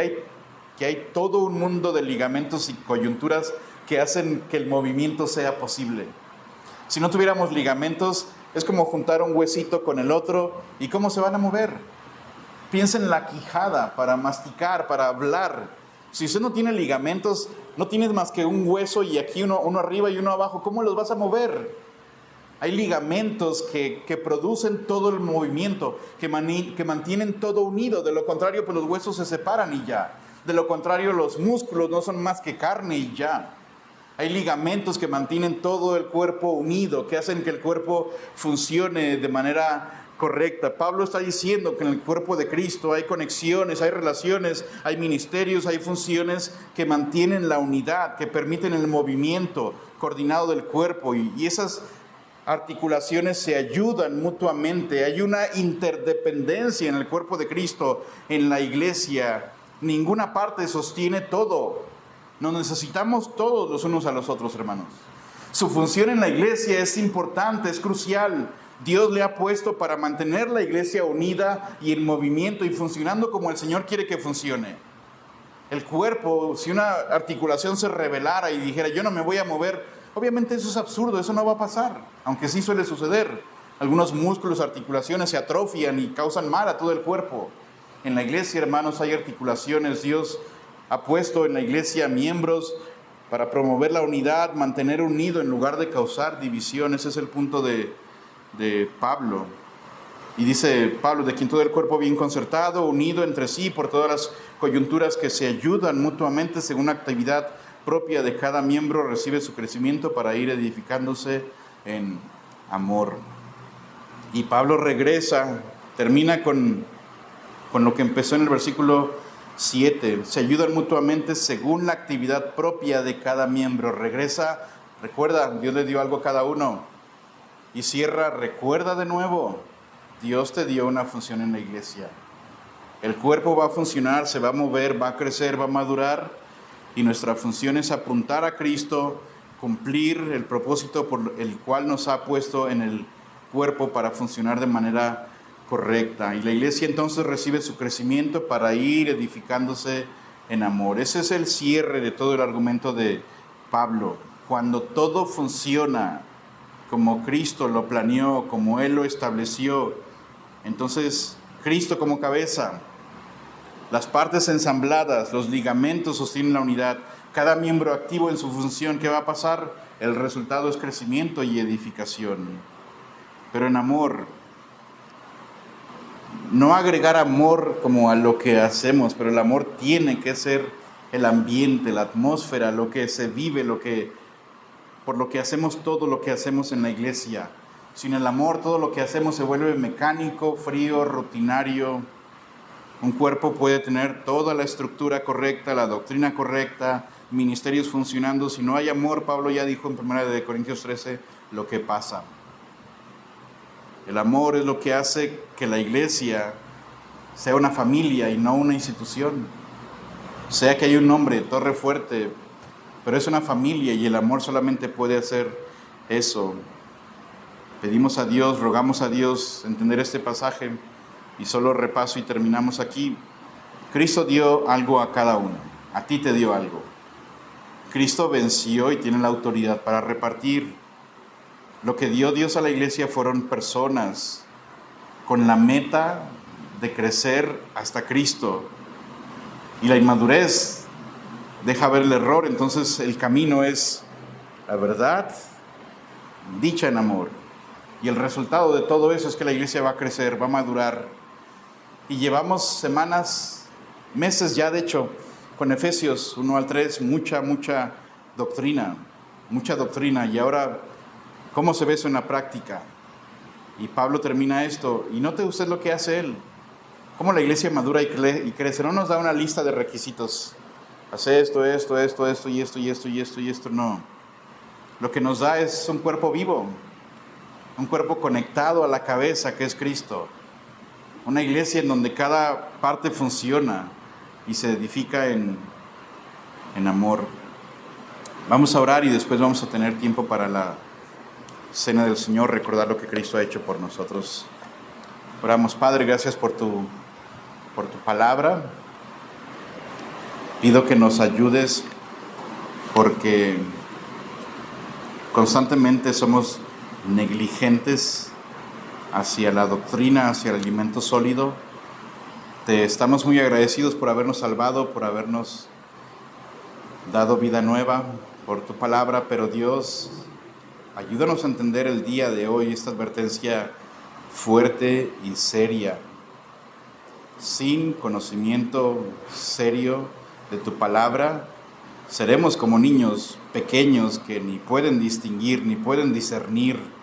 hay todo un mundo de ligamentos y coyunturas que hacen que el movimiento sea posible? Si no tuviéramos ligamentos, es como juntar un huesito con el otro. ¿Y cómo se van a mover? Piensa en la quijada para masticar, para hablar. Si usted no tiene ligamentos, no tienes más que un hueso y aquí uno arriba y uno abajo. ¿Cómo los vas a mover? Hay ligamentos que producen todo el movimiento, que mantienen todo unido. De lo contrario, pues los huesos se separan y ya. De lo contrario, los músculos no son más que carne y ya. Hay ligamentos que mantienen todo el cuerpo unido, que hacen que el cuerpo funcione de manera correcta. Pablo está diciendo que en el cuerpo de Cristo hay conexiones, hay relaciones, hay ministerios, hay funciones que mantienen la unidad, que permiten el movimiento coordinado del cuerpo, y esas articulaciones se ayudan mutuamente. Hay una interdependencia en el cuerpo de Cristo, en la iglesia. Ninguna parte sostiene todo. Nos necesitamos todos los unos a los otros, hermanos. Su función en la iglesia es importante, es crucial. Dios le ha puesto para mantener la iglesia unida y en movimiento y funcionando como el Señor quiere que funcione. El cuerpo, si una articulación se rebelara y dijera, yo no me voy a mover, obviamente eso es absurdo, eso no va a pasar, aunque sí suele suceder. Algunos músculos, articulaciones se atrofian y causan mal a todo el cuerpo. En la iglesia, hermanos, hay articulaciones. Dios ha puesto en la iglesia miembros para promover la unidad, mantener unido en lugar de causar división. Ese es el punto de Pablo. Y dice Pablo, de quien todo el cuerpo bien concertado, unido entre sí por todas las coyunturas que se ayudan mutuamente según la actividad propia de cada miembro, recibe su crecimiento para ir edificándose en amor. Y Pablo termina con lo que empezó en el versículo 7. Se ayudan mutuamente según la actividad propia de cada miembro. Recuerda, Dios le dio algo a cada uno. Y cierra, recuerda de nuevo, Dios te dio una función en la iglesia. El cuerpo va a funcionar, se va a mover, va a crecer, va a madurar, y nuestra función es apuntar a Cristo, cumplir el propósito por el cual nos ha puesto en el cuerpo para funcionar de manera correcta. Y la iglesia entonces recibe su crecimiento para ir edificándose en amor. Ese es el cierre de todo el argumento de Pablo. Cuando todo funciona como Cristo lo planeó, como Él lo estableció, entonces Cristo como cabeza, las partes ensambladas, los ligamentos sostienen la unidad, cada miembro activo en su función, ¿qué va a pasar? El resultado es crecimiento y edificación. Pero en amor, no agregar amor como a lo que hacemos, pero el amor tiene que ser el ambiente, la atmósfera, lo que se vive, por lo que hacemos todo lo que hacemos en la iglesia. Sin el amor, todo lo que hacemos se vuelve mecánico, frío, rutinario. Un cuerpo puede tener toda la estructura correcta, la doctrina correcta, ministerios funcionando. Si no hay amor, Pablo ya dijo en 1 Corintios 13 lo que pasa. El amor es lo que hace que la iglesia sea una familia y no una institución. Sea que hay un nombre, Torre Fuerte, pero es una familia y el amor solamente puede hacer eso. Pedimos a Dios, rogamos a Dios entender este pasaje y solo repaso y terminamos aquí. Cristo dio algo a cada uno, a ti te dio algo. Cristo venció y tiene la autoridad para repartir. Lo que dio Dios a la iglesia fueron personas con la meta de crecer hasta Cristo. Y la inmadurez deja ver el error, entonces el camino es la verdad dicha en amor. Y el resultado de todo eso es que la iglesia va a crecer, va a madurar. Y llevamos semanas, meses ya de hecho, con Efesios 1 al 3, mucha doctrina. Y ahora, ¿cómo se ve eso en la práctica? Y Pablo termina esto, y note usted lo que hace él. Cómo la iglesia madura y crece. No nos da una lista de requisitos. Hace esto, no. Lo que nos da es un cuerpo vivo, un cuerpo conectado a la cabeza que es Cristo. una iglesia en donde cada parte funciona y se edifica en amor. Vamos a orar y después vamos a tener tiempo para la cena del Señor, recordar lo que Cristo ha hecho por nosotros. Oramos. Padre, gracias por tu palabra. Pido que nos ayudes porque constantemente somos negligentes hacia la doctrina, hacia el alimento sólido. Te estamos muy agradecidos por habernos salvado, por habernos dado vida nueva, por tu palabra, pero Dios, ayúdanos a entender el día de hoy esta advertencia fuerte y seria. Sin conocimiento serio de tu palabra, seremos como niños pequeños que ni pueden distinguir, ni pueden discernir.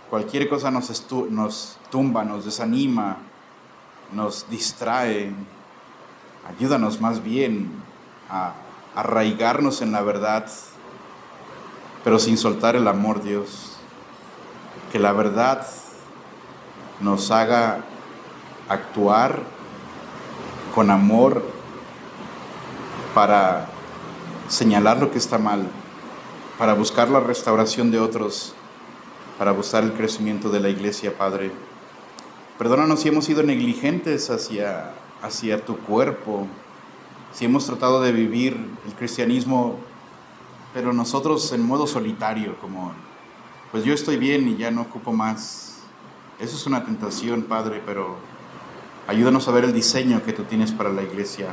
Cualquier cosa nos tumba, nos desanima, nos distrae. Ayúdanos más bien a arraigarnos en la verdad, pero sin soltar el amor, Dios. Que la verdad nos haga actuar con amor para señalar lo que está mal, para buscar la restauración de otros, para buscar el crecimiento de la iglesia, Padre. Perdónanos si hemos sido negligentes hacia tu cuerpo, si hemos tratado de vivir el cristianismo, pero nosotros en modo solitario, como, pues yo estoy bien y ya no ocupo más. Eso es una tentación, Padre, pero ayúdanos a ver el diseño que tú tienes para la iglesia.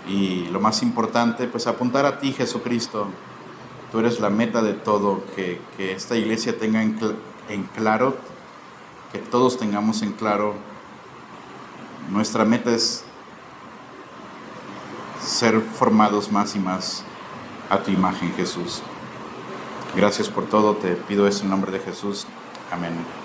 Y lo más importante, pues apuntar a ti, Jesucristo. Tú eres la meta de todo, que esta iglesia tenga en claro, que todos tengamos en claro. Nuestra meta es ser formados más y más a tu imagen, Jesús. Gracias por todo, te pido eso en nombre de Jesús. Amén.